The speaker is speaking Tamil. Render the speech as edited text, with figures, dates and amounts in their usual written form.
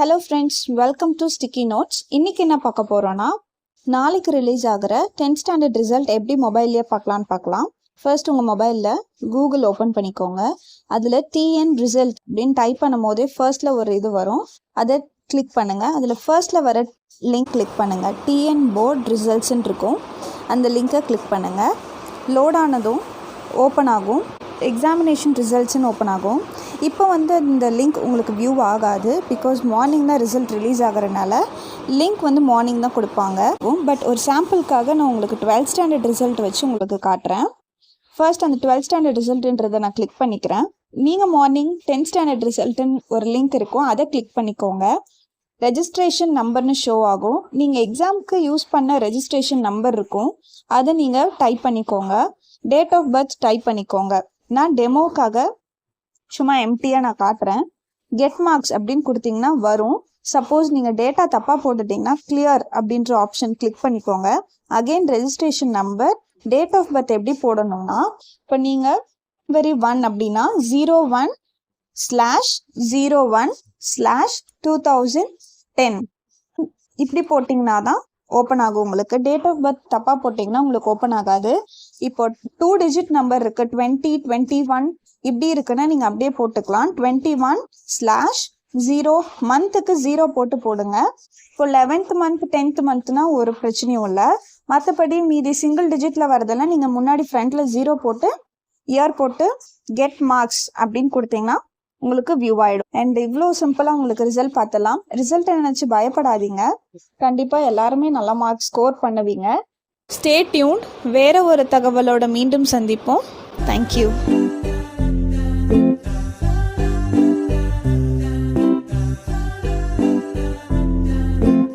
Hello friends, welcome to sticky notes. இன்றைக்கி என்ன பார்க்க போகிறோன்னா, நாளைக்கு ரிலீஸ் ஆகிற 10th ஸ்டாண்டர்ட் ரிசல்ட் எப்படி மொபைல்லையே பார்க்கலாம். ஃபர்ஸ்ட் உங்கள் மொபைலில் கூகுள் ஓப்பன் பண்ணிக்கோங்க. அதில் டிஎன் ரிசல்ட் அப்படின்னு டைப் பண்ணும் போதே ஃபர்ஸ்ட்டில் ஒரு இது வரும், அதை கிளிக் பண்ணுங்கள். அதில் ஃபர்ஸ்ட்டில் வர லிங்க் கிளிக் பண்ணுங்கள். டிஎன் போர்ட் ரிசல்ட்ஸ்ன்னு இருக்கும், அந்த லிங்க்கை கிளிக் பண்ணுங்கள். லோட் ஆனதும் ஓப்பன் ஆகும், எக்ஸாமினேஷன் ரிசல்ட்ஸ்ன்னு ஓப்பன் ஆகும். இப்போ இந்த லிங்க் உங்களுக்கு வியூ ஆகாது, பிகாஸ் மார்னிங் தான் ரிசல்ட் ரிலீஸ் ஆகிறனால லிங்க் மார்னிங் தான் கொடுப்பாங்க. பட் ஒரு சாம்பிளுக்காக நான் உங்களுக்கு 12th ஸ்டாண்டர்ட் ரிசல்ட் வச்சு உங்களுக்கு காட்டுறேன். ஃபர்ஸ்ட் அந்த 12th ஸ்டாண்டர்ட் ரிசல்ட்டுன்றதை நான் கிளிக் பண்ணிக்கிறேன். நீங்கள் மார்னிங் 10th ஸ்டாண்டர்ட் ரிசல்ட்டுன்னு ஒரு லிங்க் இருக்கும், அதை கிளிக் பண்ணிக்கோங்க. ரெஜிஸ்ட்ரேஷன் நம்பர்னு ஷோ ஆகும். நீங்கள் எக்ஸாமுக்கு யூஸ் பண்ண ரெஜிஸ்ட்ரேஷன் நம்பர் இருக்கும், அதை நீங்கள் டைப் பண்ணிக்கோங்க. டேட் ஆஃப் பர்த் டைப் பண்ணிக்கோங்க. நான் டெமோக்காக சும்மா எம்டியாக நான் காட்டுறேன். கெட் மார்க்ஸ் அப்படின்னு கொடுத்தீங்கன்னா வரும். சப்போஸ் நீங்கள் டேட்டா தப்பாக போட்டுட்டிங்கன்னா கிளியர் அப்படின்ற ஆப்ஷன் கிளிக் பண்ணிக்கோங்க. Again registration number, date of birth எப்படி போடணும்னா, இப்போ நீங்கள் வெரி 1 அப்படின்னா 01/01/2010 இப்படி போட்டிங்கன்னா தான் ஓப்பன் ஆகும். உங்களுக்கு டேட் ஆஃப் பர்த் தப்பாக போட்டிங்கன்னா உங்களுக்கு ஓப்பன் ஆகாது. இப்போ 2 டிஜிட் நம்பர் இருக்குது, 20, 21 இப்படி இருக்குன்னா நீங்கள் அப்படியே போட்டுக்கலாம். 21/0 மந்த்துக்கு 0 போடுங்க. இப்போ 11th மந்த் 10th மந்த்னா ஒரு பிரச்சனையும் இல்லை. மற்றபடி மீதி சிங்கிள் டிஜிட்டில் வரதெல்லாம் நீங்கள் முன்னாடி ஃப்ரண்ட்டில் 0 போட்டு இயர் போட்டு கெட் மார்க்ஸ் அப்படின்னு கொடுத்தீங்கன்னா உங்களுக்கு வியூ ஆகிடும். அண்ட் இவ்வளோ சிம்பிளாக உங்களுக்கு ரிசல்ட் பார்த்தலாம். ரிசல்ட்டை நினச்சி பயப்படாதீங்க, கண்டிப்பாக எல்லாருமே நல்லா மார்க்ஸ் ஸ்கோர் பண்ணுவீங்க. Stay tuned. வேற ஒரு தகவலோட மீண்டும் சந்திப்போம். தேங்க்யூ.